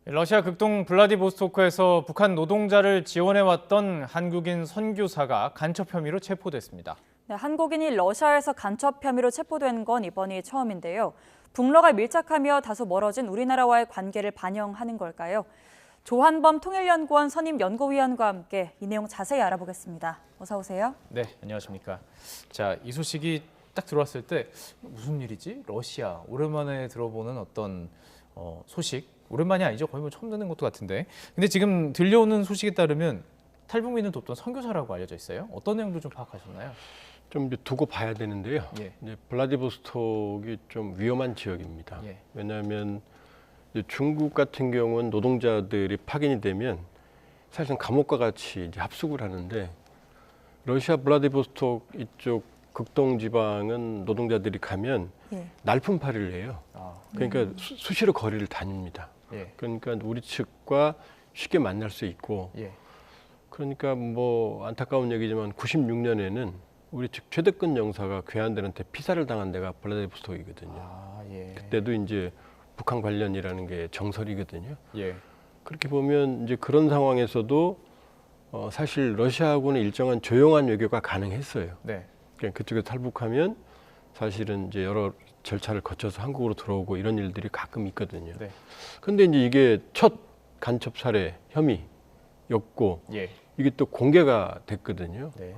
러시아 극동 블라디보스토크에서 북한 노동자를 지원해왔던 한국인 선교사가 간첩 혐의로 체포됐습니다. 네, 한국인이 러시아에서 간첩 혐의로 체포된 건 이번이 처음인데요. 북러가 밀착하며 다소 멀어진 우리나라와의 관계를 반영하는 걸까요? 조한범 통일연구원 선임 연구위원과 함께 이 내용 자세히 알아보겠습니다. 어서 오세요. 네, 안녕하십니까. 자, 이 소식이 딱 들어왔을 때 무슨 일이지? 러시아, 오랜만에 들어보는 어떤 소식. 오랜만이 아니죠. 거의 뭐 처음 듣는 것도 같은데. 근데 지금 들려오는 소식에 따르면 탈북민을 돕던 선교사라고 알려져 있어요. 어떤 내용도 좀 파악하셨나요? 좀 두고 봐야 되는데요. 예. 이제 블라디보스톡이 좀 위험한 지역입니다. 예. 왜냐하면 이제 중국 같은 경우는 노동자들이 파견이 되면 사실은 감옥과 같이 이제 합숙을 하는데 러시아 블라디보스톡 이쪽 극동 지방은 노동자들이 가면 예. 날품팔이를 해요. 그러니까 수시로 거리를 다닙니다. 예. 그러니까 우리 측과 쉽게 만날 수 있고 예. 그러니까 뭐 안타까운 얘기지만 96년에는 우리 측 최덕근 영사가 괴한들한테 피살을 당한 데가 블라디보스톡이거든요. 아, 예. 그때도 이제 북한 관련이라는 게 정설이거든요. 예. 그렇게 보면 이제 그런 상황에서도 사실 러시아하고는 일정한 조용한 외교가 가능했어요. 네. 그러니까 그쪽에 탈북하면 사실은 이제 여러 절차를 거쳐서 한국으로 들어오고 이런 일들이 가끔 있거든요. 네. 근데 이제 이게 첫 간첩 살해 혐의였고 예. 이게 또 공개가 됐거든요. 네.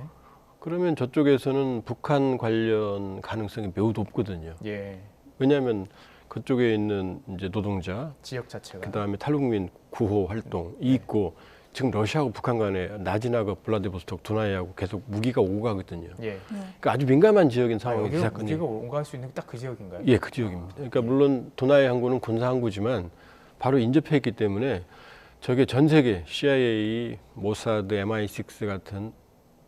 그러면 저쪽에서는 북한 관련 가능성이 매우 높거든요. 예. 왜냐하면 그쪽에 있는 이제 노동자, 지역 자체가. 그다음에 탈북민 구호 활동이 있고 지금 러시아하고 북한 간에 나지나그 블라디보스톡 두나이하고 계속 무기가 오고 가거든요. 예. 그러니까 아주 민감한 지역인 상황에서 여기가 사건이 무기가 온가할 수 있는 딱 그 지역인가요? 예, 그 지역입니다. 그러니까 물론 두나이 항구는 군사 항구지만 바로 인접해 있기 때문에 저게 전 세계 CIA, 모사드, MI6 같은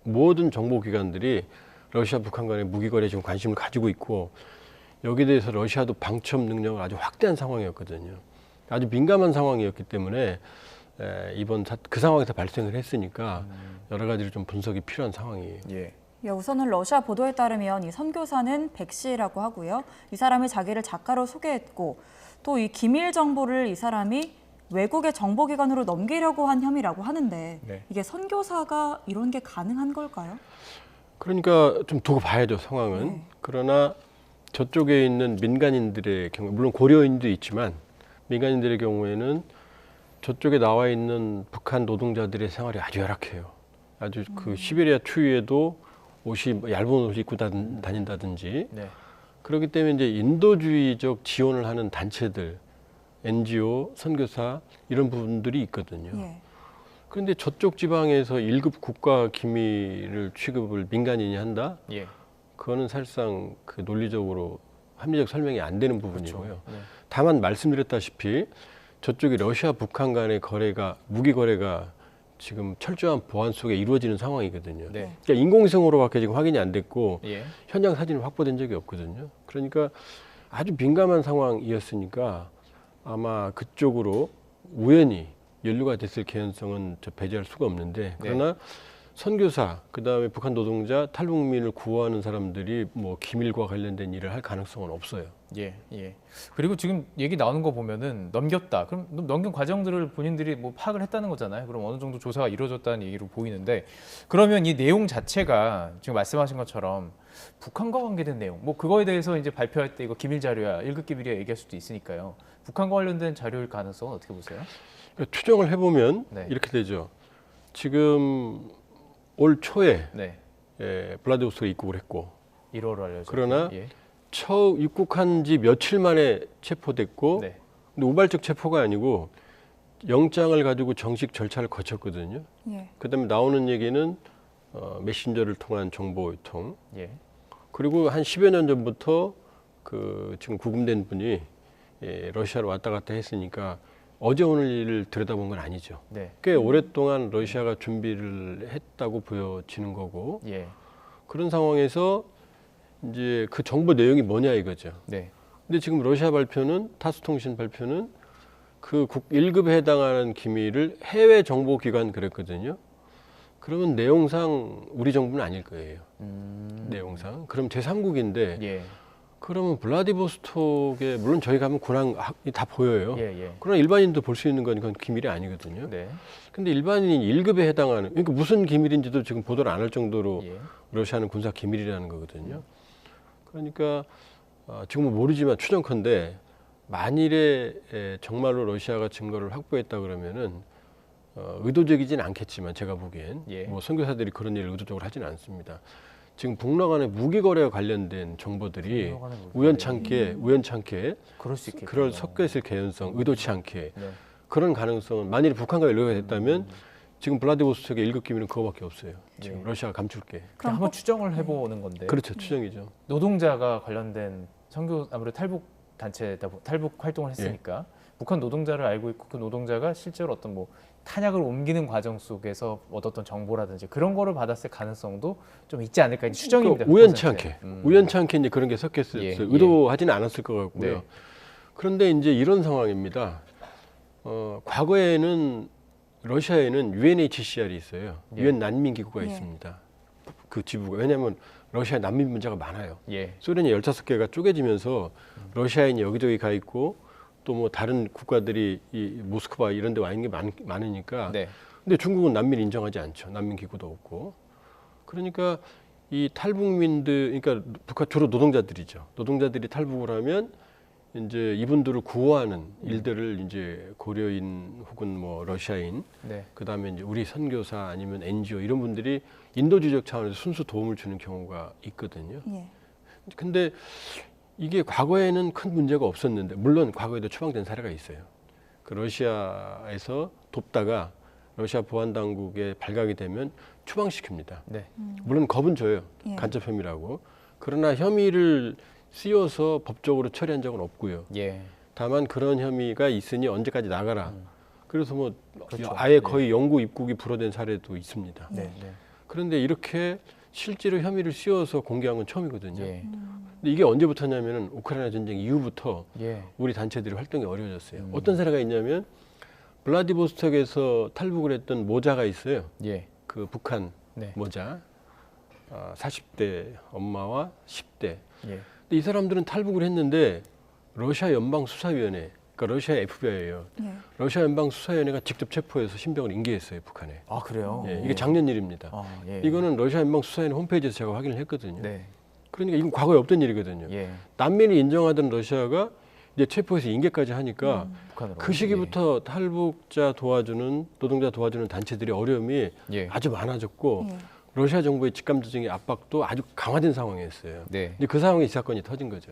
모든 정보기관들이 러시아, 북한 간의 무기 거래에 지금 관심을 가지고 있고 여기에 대해서 러시아도 방첩 능력을 아주 확대한 상황이었거든요. 아주 민감한 상황이었기 때문에 이번 그 상황에서 발생을 했으니까 여러 가지로 좀 분석이 필요한 상황이에요. 예. 예, 우선은 러시아 보도에 따르면 이 선교사는 백 씨라고 하고요. 이 사람이 자기를 작가로 소개했고 또 이 기밀 정보를 이 사람이 외국의 정보기관으로 넘기려고 한 혐의라고 하는데 네. 이게 선교사가 이런 게 가능한 걸까요? 그러니까 좀 두고 봐야죠, 상황은. 그러나 저쪽에 있는 민간인들의 경우, 물론 고려인도 있지만 민간인들의 경우에는 저쪽에 나와 있는 북한 노동자들의 생활이 아주 열악해요. 아주 그 시베리아 추위에도 옷이 얇은 옷을 입고 다닌다든지 네. 그렇기 때문에 이제 인도주의적 지원을 하는 단체들, NGO, 선교사 이런 부분들이 있거든요. 예. 그런데 저쪽 지방에서 1급 국가 기밀을 취급을 민간인이 한다? 예. 그거는 사실상 그 논리적으로 합리적 설명이 안 되는 부분이고요. 그렇죠. 네. 다만 말씀드렸다시피 저쪽이 러시아, 북한 간의 거래가 무기 거래가 지금 철저한 보안 속에 이루어지는 상황이거든요. 네. 그러니까 인공위성으로밖에 지금 확인이 안 됐고 예. 현장 사진이 확보된 적이 없거든요. 그러니까 아주 민감한 상황이었으니까 아마 그쪽으로 우연히 연루가 됐을 개연성은 배제할 수가 없는데 그러나 선교사, 그다음에 북한 노동자, 탈북민을 구호하는 사람들이 뭐 기밀과 관련된 일을 할 가능성은 없어요. 예, 예. 그리고 지금 얘기 나오는 거 보면은 넘겼다. 그럼 넘긴 과정들을 본인들이 뭐 파악을 했다는 거잖아요. 그럼 어느 정도 조사가 이루어졌다는 얘기로 보이는데 그러면 이 내용 자체가 지금 말씀하신 것처럼 북한과 관계된 내용, 뭐 그거에 대해서 이제 발표할 때 이거 기밀 자료야, 1급 기밀이야 얘기할 수도 있으니까요. 북한과 관련된 자료일 가능성은 어떻게 보세요? 그러니까 추정을 해보면 네. 이렇게 되죠. 지금 올 초에 네. 블라디보스토크에 입국을 했고 1월로 알려져. 그러나 예. 처음 입국한 지 며칠 만에 체포됐고 네. 근데 우발적 체포가 아니고 영장을 가지고 정식 절차를 거쳤거든요. 예. 그다음에 나오는 얘기는 메신저를 통한 정보 유통 예. 그리고 한 10여 년 전부터 그 지금 구금된 분이 러시아로 왔다 갔다 했으니까 어제 오늘 일을 들여다본 건 아니죠. 네. 꽤 오랫동안 러시아가 준비를 했다고 보여지는 거고 예. 그런 상황에서 이제 그 정보 내용이 뭐냐 이거죠. 네. 근데 지금 러시아 발표는 타스통신 발표는 그 1급에 해당하는 기밀을 해외 정보기관 그랬거든요. 그러면 내용상 우리 정부는 아닐 거예요. 내용상. 그럼 제3국인데 예. 그러면 블라디보스톡에 물론 저희 가면 군함이 다 보여요. 예, 예. 그러나 일반인도 볼 수 있는 건 그건 기밀이 아니거든요. 네. 근데 일반인 1급에 해당하는 그러니까 무슨 기밀인지도 지금 보도를 안 할 정도로 예. 러시아는 군사 기밀이라는 거거든요. 그러니까 지금은 모르지만 추정컨대 만일에 정말로 러시아가 증거를 확보했다 그러면은 의도적이진 않겠지만 제가 보기엔 예. 뭐 선교사들이 그런 일을 의도적으로 하지는 않습니다. 지금 북러 간의 무기 거래와 관련된 정보들이 북러 간의 무기 우연찮게 그럴 수 있겠군요. 그럴 섞여 있을 개연성, 의도치 않게 네. 그런 가능성은 만일에 북한과 연루가 됐다면 지금 블라디보스톡의 1급 기밀은 그거밖에 없어요. 지금 예. 러시아가 감출게. 그냥 한번 추정을 해보는 건데 그렇죠, 추정이죠. 노동자가 관련된 선교 아무래도 탈북 단체다 탈북 활동을 했으니까 북한 노동자를 알고 있고 그 노동자가 실제로 어떤 뭐 탄약을 옮기는 과정 속에서 얻었던 정보라든지 그런 거를 받았을 가능성도 좀 있지 않을까 이 추정입니다. 그러니까 우연치 100%. 않게, 우연치 않게 이제 그런 게 섞였어요. 예, 의도하지는 않았을 것 같고요. 네. 그런데 이제 이런 상황입니다. 과거에는 러시아에는 UNHCR이 있어요. 예. 유엔 난민 기구가 예. 있습니다. 그 지부가 왜냐하면 러시아 난민 문제가 많아요. 예. 소련이 15개가 쪼개지면서 러시아인이 여기저기 가 있고 또 뭐 다른 국가들이 이 모스크바 이런 데 와 있는 게 많으니까. 네. 근데 중국은 난민 인정하지 않죠. 난민 기구도 없고. 그러니까 이 탈북민들 그러니까 북한 주로 노동자들이죠. 노동자들이 탈북을 하면 이제 이분들을 구호하는 일들을 이제 고려인 혹은 뭐 러시아인 네. 그다음에 이제 우리 선교사 아니면 NGO 이런 분들이 인도주의적 차원에서 순수 도움을 주는 경우가 있거든요. 예. 근데 이게 과거에는 큰 문제가 없었는데 물론 과거에도 추방된 사례가 있어요. 그 러시아에서 돕다가 러시아 보안 당국에 발각이 되면 추방시킵니다. 네. 물론 겁은 줘요. 예. 간첩 혐의라고. 그러나 혐의를 씌워서 법적으로 처리한 적은 없고요. 예. 다만 그런 혐의가 있으니 언제까지 나가라. 그래서 뭐 그렇죠. 아예 거의 영구 입국이 불어된 사례도 있습니다. 네. 네. 그런데 이렇게 실제로 혐의를 씌워서 공개한 건 처음이거든요. 예. 근데 이게 언제부터냐면은 우크라이나 전쟁 이후부터 예. 우리 단체들이 활동이 어려워졌어요. 어떤 사례가 있냐면 블라디보스톡에서 탈북을 했던 모자가 있어요. 예. 그 북한 네. 모자. 40대 엄마와 10대. 예. 근데 이 사람들은 탈북을 했는데 러시아 연방수사위원회, 그러니까 러시아 FBI예요. 예. 러시아 연방수사위원회가 직접 체포해서 신병을 인계했어요, 북한에. 아 그래요? 예, 이게 작년 일입니다. 아, 예. 이거는 러시아 연방수사위원회 홈페이지에서 제가 확인을 했거든요. 네. 그러니까 이건 과거에 없던 일이거든요. 예. 난민을 인정하던 러시아가 이제 체포해서 인계까지 하니까 북한으로. 그 시기부터 탈북자 도와주는 노동자 도와주는 단체들이 어려움이 예. 아주 많아졌고 예. 러시아 정부의 직감적인 압박도 아주 강화된 상황이었어요. 네. 근데 그 상황에 이 사건이 터진 거죠.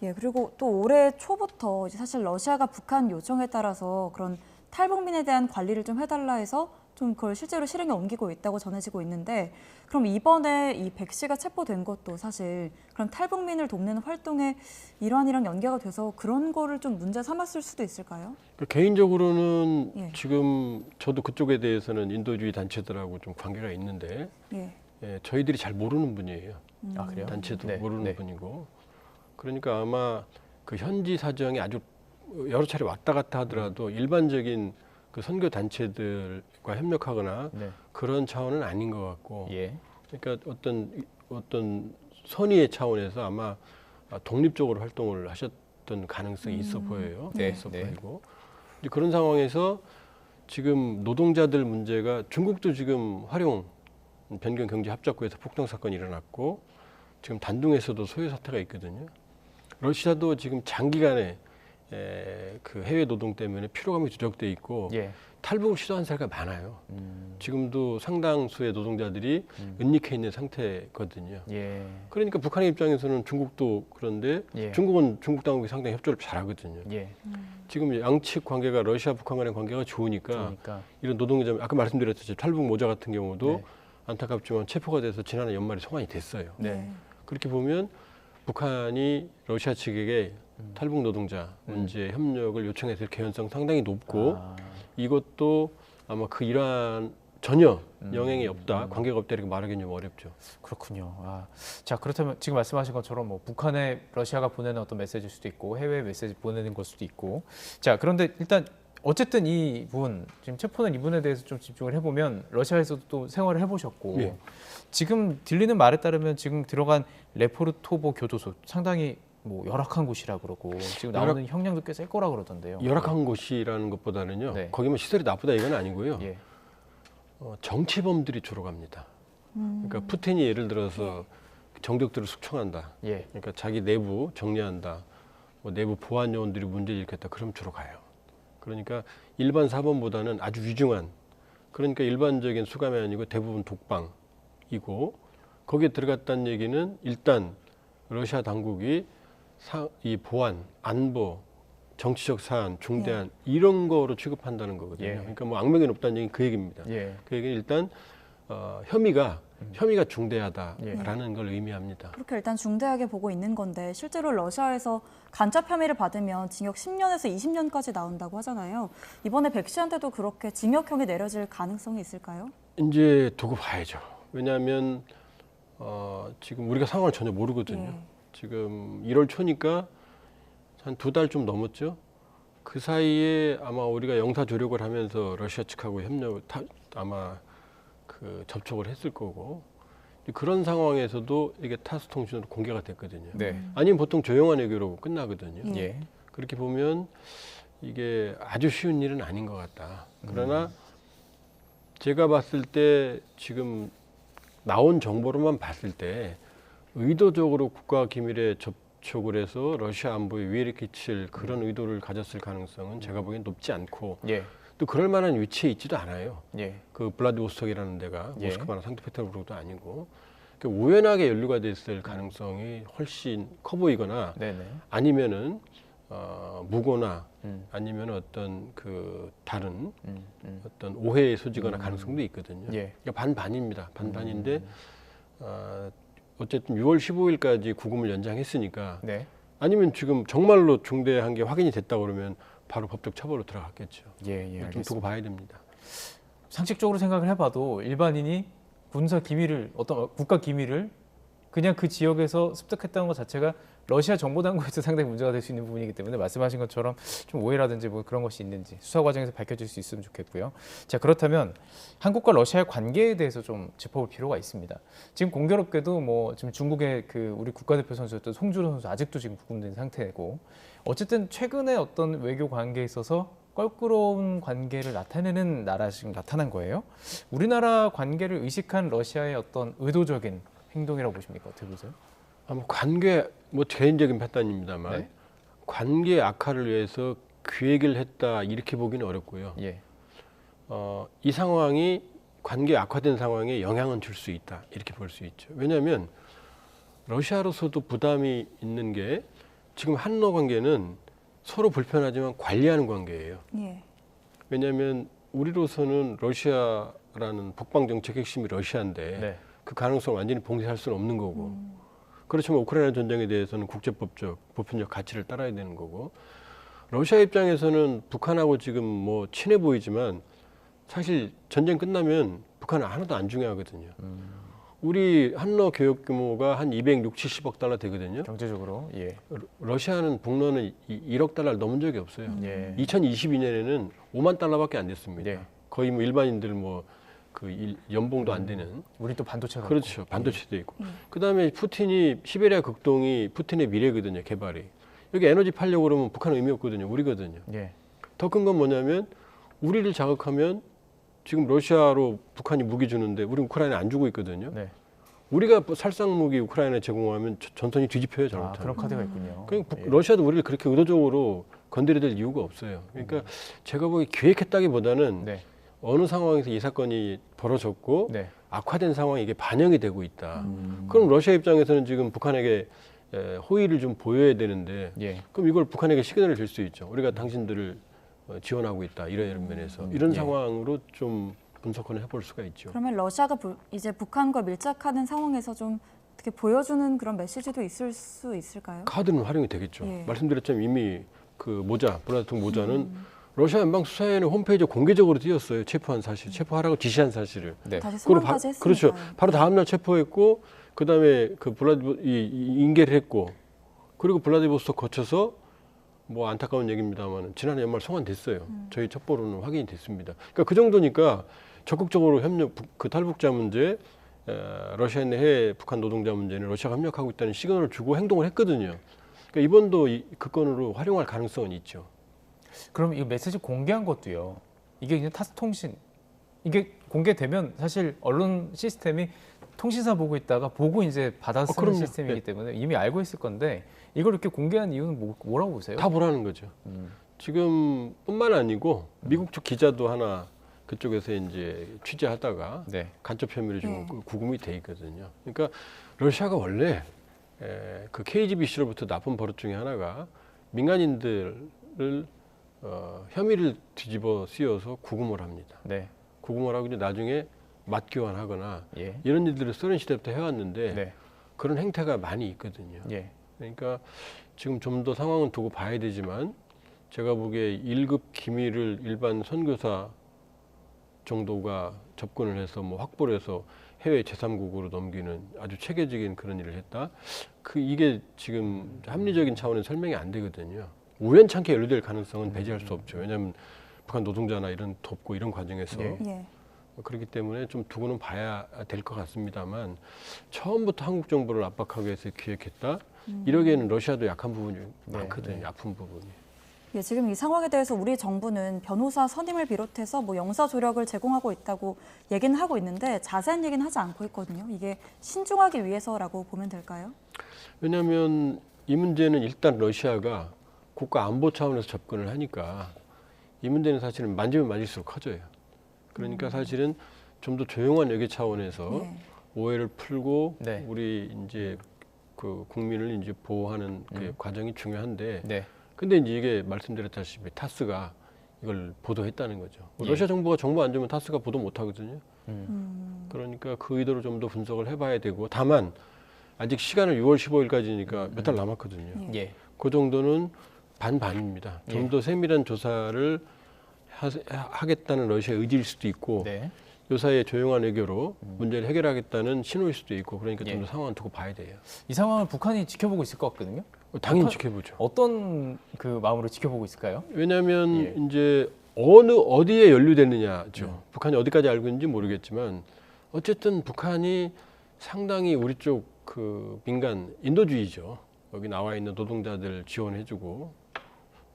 예, 그리고 또 올해 초부터 이제 사실 러시아가 북한 요청에 따라서 그런 탈북민에 대한 관리를 좀 해달라 해서 좀 그걸 실제로 실행에 옮기고 있다고 전해지고 있는데 그럼 이번에 이 백 씨가 체포된 것도 사실 그런 탈북민을 돕는 활동의 일환이랑 연계가 돼서 그런 거를 좀 문제 삼았을 수도 있을까요? 개인적으로는 예. 지금 저도 그쪽에 대해서는 인도주의 단체들하고 좀 관계가 있는데 예. 저희들이 잘 모르는 분이에요. 아 그래요? 단체도 네. 모르는 네. 분이고 그러니까 아마 그 현지 사정이 아주 여러 차례 왔다 갔다 하더라도 일반적인 그 선교 단체들과 협력하거나 네. 그런 차원은 아닌 것 같고 예. 그러니까 어떤 선의의 차원에서 아마 독립적으로 활동을 하셨던 가능성이 있어 보여요. 네. 있어 네. 보이고 이제 그런 상황에서 지금 노동자들 문제가 중국도 지금 활용 변경 경제 합작구에서 폭동 사건이 일어났고 지금 단둥에서도 소요 사태가 있거든요. 러시아도 지금 장기간에 그 해외 노동 때문에 피로감이 누적돼 있고 예. 탈북을 시도한 사례가 많아요. 지금도 상당수의 노동자들이 은닉해 있는 상태거든요. 예. 그러니까 북한의 입장에서는 중국도 그런데 예. 중국은 중국 당국이 상당히 협조를 잘하거든요. 예. 지금 양측 관계가 러시아 북한 간의 관계가 좋으니까 그러니까 이런 노동자 아까 말씀드렸듯이 탈북 모자 같은 경우도 네. 안타깝지만 체포가 돼서 지난해 연말에 송환이 됐어요. 네. 그렇게 보면 북한이 러시아 측에게 탈북 노동자 문제 협력을 요청했을 개연성 상당히 높고 아, 이것도 아마 그 이러한 전혀 영향이 없다, 관계가 없다 이렇게 말하기는 좀 어렵죠. 그렇군요. 아, 자 그렇다면 지금 말씀하신 것처럼 뭐 북한에 러시아가 보내는 어떤 메시지일 수도 있고 해외 메시지 보내는 걸 수도 있고 자 그런데 일단 어쨌든 이분 지금 체포된 이분에 대해서 좀 집중을 해보면 러시아에서도 또 생활을 해보셨고 예. 지금 들리는 말에 따르면 지금 들어간 레포르토보 교도소 상당히 뭐 열악한 곳이라 그러고 지금 나오는 형량도 꽤 셀 거라 그러던데요. 열악한 곳이라는 것보다는요. 네. 거기 뭐 시설이 나쁘다 이건 아니고요. 예. 정치범들이 주로 갑니다. 그러니까 푸틴이 예를 들어서 정적들을 숙청한다. 예. 그러니까 자기 내부 정리한다. 뭐 내부 보안 요원들이 문제를 일으켰다. 그럼 주로 가요. 그러니까 일반 사범보다는 아주 위중한, 그러니까 일반적인 수감이 아니고 대부분 독방이고, 거기에 들어갔다는 얘기는 일단 러시아 당국이 이 보안, 안보, 정치적 사안, 중대한 이런 거로 취급한다는 거거든요. 예. 그러니까 뭐 악명이 높다는 얘기는 그 얘기입니다. 예. 그 얘기는 일단 혐의가 중대하다라는 걸 의미합니다. 그렇게 일단 중대하게 보고 있는 건데 실제로 러시아에서 간첩 혐의를 받으면 징역 10년에서 20년까지 나온다고 하잖아요. 이번에 백 씨한테도 그렇게 징역형이 내려질 가능성이 있을까요? 이제 두고 봐야죠. 왜냐하면 지금 우리가 상황을 전혀 모르거든요. 예. 지금 1월 초니까 한 2달 좀 넘었죠. 그 사이에 아마 우리가 영사 조력을 하면서 러시아 측하고 아마 그 접촉을 했을 거고, 그런 상황에서도 이게 타스 통신으로 공개가 됐거든요. 네. 아니면 보통 조용한 외교로 끝나거든요. 예. 그렇게 보면 이게 아주 쉬운 일은 아닌 것 같다. 그러나 제가 봤을 때 지금 나온 정보로만 봤을 때 의도적으로 국가 기밀에 접촉을 해서 러시아 안보에 위해를 끼칠 그런 의도를 가졌을 가능성은 제가 보기엔 높지 않고, 예. 또 그럴 만한 위치에 있지도 않아요. 예. 그 블라디보스톡이라는 데가 예. 모스크바나 상트페테르부르크도 아니고, 그러니까 우연하게 연루가 됐을 가능성이 훨씬 커 보이거나, 네네. 아니면은 무고나 아니면 어떤 그 다른 어떤 오해의 소지거나 가능성도 있거든요. 예. 그러니까 반반입니다. 반반인데 어쨌든 6월 15일까지 구금을 연장했으니까, 네. 아니면 지금 정말로 중대한 게 확인이 됐다 그러면 바로 법적 처벌로 들어갔겠죠. 예. 예. 좀 알겠습니다. 두고 봐야 됩니다. 상식적으로 생각을 해봐도 일반인이 군사 기밀을 어떤 국가 기밀을 그냥 그 지역에서 습득했다는 것 자체가 러시아 정보 당국에서 상당히 문제가 될 수 있는 부분이기 때문에 말씀하신 것처럼 좀 오해라든지 뭐 그런 것이 있는지 수사 과정에서 밝혀질 수 있으면 좋겠고요. 자, 그렇다면 한국과 러시아의 관계에 대해서 좀 짚어볼 필요가 있습니다. 지금 공교롭게도 뭐 지금 중국의 그 우리 국가대표 선수였던 송주로 선수 아직도 지금 구금된 상태고, 어쨌든 최근에 어떤 외교 관계에 있어서 껄끄러운 관계를 나타내는 나라가 지금 나타난 거예요. 우리나라 관계를 의식한 러시아의 어떤 의도적인 행동이라고 보십니까? 어떻게 보세요? 아마 관계, 뭐 개인적인 판단입니다만, 네. 관계 악화를 위해서 기획을 했다 이렇게 보기는 어렵고요. 예. 이 상황이 관계 악화된 상황에 영향은 줄 수 있다 이렇게 볼 수 있죠. 왜냐하면 러시아로서도 부담이 있는 게, 지금 한러 관계는 서로 불편하지만 관리하는 관계예요. 예. 왜냐하면 우리로서는 러시아라는 북방 정책 핵심이 러시아인데 네. 그 가능성을 완전히 봉쇄할 수는 없는 거고, 그렇지만 우크라이나 전쟁에 대해서는 국제법적 보편적 가치를 따라야 되는 거고, 러시아 입장에서는 북한하고 지금 뭐 친해 보이지만 사실 전쟁 끝나면 북한은 하나도 안 중요하거든요. 우리 한러 교역 규모가 한 260~70억 달러 되거든요. 경제적으로 예. 러시아는 북러는 1억 달러를 넘은 적이 없어요. 예. 2022년에는 5만 달러밖에 안 됐습니다. 네. 거의 뭐 일반인들 뭐 그 연봉도 안 되는. 우리 또 반도체가 그렇죠. 있고. 반도체도 있고. 그다음에 푸틴이 시베리아 극동이 푸틴의 미래거든요. 개발이. 여기 에너지 팔려고 그러면 북한은 의미 없거든요. 우리거든요. 예. 더 큰 건 뭐냐면 우리를 자극하면 지금 러시아로 북한이 무기 주는데 우리 우크라이나에 안 주고 있거든요. 네. 우리가 살상 무기 우크라이나에 제공하면 전선이 뒤집혀요. 아, 잘못하면. 그런 카드가 있군요. 그러니까 예. 러시아도 우리를 그렇게 의도적으로 건드려야 될 이유가 없어요. 그러니까 제가 보기 기획했다기보다는 네. 어느 상황에서 이 사건이 벌어졌고 네. 악화된 상황에 이게 반영이 되고 있다. 그럼 러시아 입장에서는 지금 북한에게 호의를 좀 보여야 되는데, 예. 그럼 이걸 북한에게 시그널을 줄 수 있죠. 우리가 당신들을 지원하고 있다. 이런 면에서. 이런 예. 상황으로 좀 분석을 해볼 수가 있죠. 그러면 러시아가 이제 북한과 밀착하는 상황에서 좀 어떻게 보여주는 그런 메시지도 있을 수 있을까요? 카드는 활용이 되겠죠. 예. 말씀드렸지만 이미 그 모자, 블라디보스톡 모자는 러시아 연방수사위원회 홈페이지에 공개적으로 띄었어요. 체포한 사실, 체포하라고 지시한 사실을. 네. 다시 그리고 소환까지 했으니까요. 그렇죠. 바로 다음 날 체포했고, 그다음에 그 인계를 했고, 그리고 블라디보스톡 거쳐서 뭐 안타까운 얘기입니다만 지난해 연말 송환됐어요. 저희 첩보로는 확인이 됐습니다. 그러니까 그 정도니까 적극적으로 협력, 그 탈북자 문제, 러시아 내 해외 북한 노동자 문제는 러시아가 협력하고 있다는 시그널을 주고 행동을 했거든요. 그러니까 이번도 그 건으로 활용할 가능성은 있죠. 그럼 이 메시지 공개한 것도요. 이게 그냥 타스통신 이게 공개되면 사실 언론 시스템이 통신사 보고 있다가 보고 이제 받아 쓰는 그럼요. 시스템이기 네. 때문에 이미 알고 있을 건데 이걸 이렇게 공개한 이유는 뭐라고 보세요? 다 보라는 거죠. 지금 뿐만 아니고 미국 쪽 기자도 하나 그쪽에서 이제 취재하다가 네. 간첩 혐의로 지금 네. 구금이 돼 있거든요. 그러니까 러시아가 원래 그 KGBC로부터 나쁜 버릇 중에 하나가 민간인들을 혐의를 뒤집어 씌워서 구금을 합니다. 네. 구금을 하고 이제 나중에 맞교환하거나 예. 이런 일들을 소련 시대부터 해왔는데 네. 그런 행태가 많이 있거든요. 예. 그러니까 지금 좀 더 상황은 두고 봐야 되지만 제가 보기에 1급 기밀을 일반 선교사 정도가 접근을 해서 뭐 확보를 해서 해외 제3국으로 넘기는 아주 체계적인 그런 일을 했다. 이게 지금 합리적인 차원의 설명이 안 되거든요. 우연찮게 연루될 가능성은 배제할 수 없죠. 왜냐하면 북한 노동자나 이런 돕고 이런 과정에서 예. 예. 그렇기 때문에 좀 두고는 봐야 될 것 같습니다만 처음부터 한국 정부를 압박하기 위해서 기획했다. 이러기에는 러시아도 약한 부분이 많거든요. 아픈 부분이. 예, 지금 이 상황에 대해서 우리 정부는 변호사 선임을 비롯해서 뭐 영사 조력을 제공하고 있다고 얘기는 하고 있는데 자세한 얘기는 하지 않고 있거든요. 이게 신중하기 위해서라고 보면 될까요? 왜냐하면 이 문제는 일단 러시아가 국가 안보 차원에서 접근을 하니까 이 문제는 사실은 만지면 만질수록 커져요. 그러니까 사실은 좀 더 조용한 외교 차원에서 예. 오해를 풀고 네. 우리 이제 그 국민을 이제 보호하는 그 과정이 중요한데 네. 근데 이제 이게 말씀드렸다시피 타스가 이걸 보도했다는 거죠. 예. 러시아 정부가 정보 안 주면 타스가 보도 못 하거든요. 그러니까 그 의도를 좀 더 분석을 해봐야 되고 다만 아직 시간을 6월 15일까지니까 몇 달 남았거든요. 예. 그 정도는 반반입니다. 좀 예. 더 세밀한 조사를 하겠다는 러시아의 의지일 수도 있고 네. 요사이의 조용한 외교로 문제를 해결하겠다는 신호일 수도 있고 그러니까 좀 예. 더 상황을 두고 봐야 돼요. 이 상황을 북한이 지켜보고 있을 것 같거든요. 당연히 북한- 지켜보죠. 어떤 그 마음으로 지켜보고 있을까요? 왜냐하면 예. 이제 어디에 연루됐느냐죠. 북한이 어디까지 알고 있는지 모르겠지만 어쨌든 북한이 상당히 우리 쪽 그 민간 인도주의죠. 여기 나와 있는 노동자들 지원해주고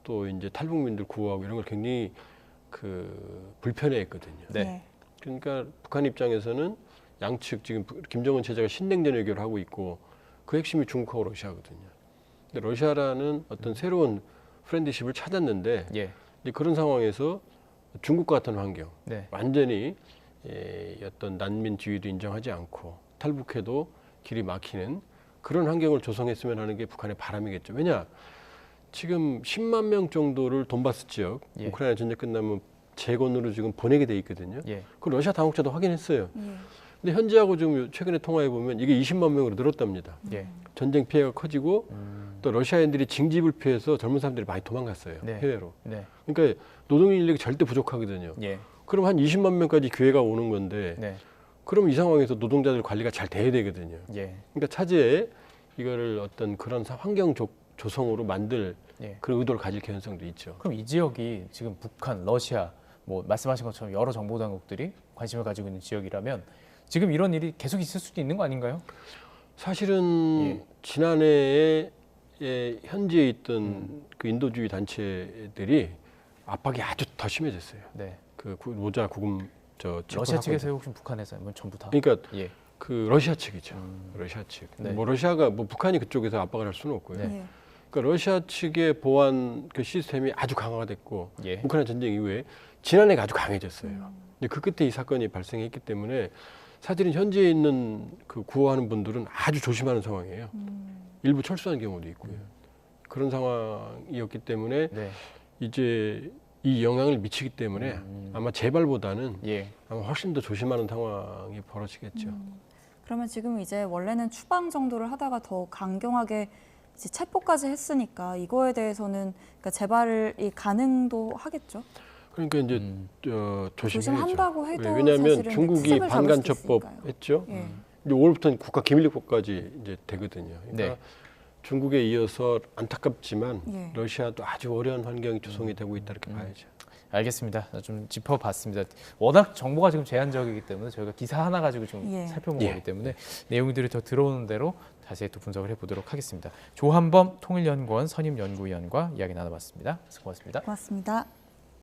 또 이제 탈북민들 구호하고 이런 걸 굉장히 그 불편해했거든요. 네. 예. 그러니까 북한 입장에서는 양측 지금 김정은 체제가 신냉전 외교를 하고 있고 그 핵심이 중국하고 러시아거든요. 근데 러시아라는 어떤 새로운 프렌드십을 찾았는데 예. 이제 그런 상황에서 중국 같은 환경, 네. 완전히 어떤 난민 지위도 인정하지 않고 탈북해도 길이 막히는 그런 환경을 조성했으면 하는 게 북한의 바람이겠죠. 왜냐? 지금 10만 명 정도를 돈바스 지역, 예. 우크라이나 전쟁 끝나면 재건으로 지금 보내게 돼 있거든요. 예. 그 러시아 당국자도 확인했어요. 예. 근데 현지하고 지금 최근에 통화해 보면 이게 20만 명으로 늘었답니다. 예. 전쟁 피해가 커지고 또 러시아인들이 징집을피해서 젊은 사람들이 많이 도망갔어요. 네. 해외로. 네. 그러니까 노동 인력이 절대 부족하거든요. 예. 그럼 한 20만 명까지 기회가 오는 건데 네. 그럼 이 상황에서 노동자들 관리가 잘 돼야 되거든요. 예. 그러니까 차제에 이거를 어떤 그런 환경 조성으로 만들 예. 그런 의도를 가질 개연성도 있죠. 그럼 이 지역이 지금 북한, 러시아, 뭐 말씀하신 것처럼 여러 정보 당국들이 관심을 가지고 있는 지역이라면 지금 이런 일이 계속 있을 수도 있는 거 아닌가요? 사실은 예. 지난해에 현지에 있던 그 인도주의 단체들이 압박이 아주 더 심해졌어요. 네. 그 모자 구금 러시아 측에서 혹시 북한에서 뭐 전부 다? 그러니까 예. 그 러시아 측이죠. 러시아 측. 네. 뭐 러시아가 뭐 북한이 그쪽에서 압박을 할 수는 없고요. 네. 예. 그러니까 러시아 측의 보안 그 시스템이 아주 강화가 됐고 예. 우크라이나 전쟁 이후에 지난해가 아주 강해졌어요. 근데 그 끝에 이 사건이 발생했기 때문에 사실은 현지에 있는 그 구호하는 분들은 아주 조심하는 상황이에요. 일부 철수한 경우도 있고요. 그런 상황이었기 때문에 네. 이제 이 영향을 미치기 때문에 아마 재발보다는 예. 아마 훨씬 더 조심하는 상황이 벌어지겠죠. 그러면 지금 이제 원래는 추방 정도를 하다가 더 강경하게 이제 체포까지 했으니까 이거에 대해서는 그러니까 재발이 가능도 하겠죠. 그러니까 이제 조심해야죠. 조심한다고 해도 왜냐하면 사실은 중국이 특색을 잡을 수도 반간첩법 있으니까요. 했죠. 예. 이제 5월부터는 국가 기밀력법까지 이제 되거든요. 그러니까 네. 중국에 이어서 안타깝지만 예. 러시아도 아주 어려운 환경이 조성이 되고 있다 이렇게 봐야죠. 알겠습니다. 좀 짚어봤습니다. 워낙 정보가 지금 제한적이기 때문에 저희가 기사 하나 가지고 지금 예. 살펴본 예. 거기 때문에 내용들이 더 들어오는 대로 자세히 또 분석을 해보도록 하겠습니다. 조한범 통일연구원 선임연구위원과 이야기 나눠봤습니다. 고맙습니다. 고맙습니다.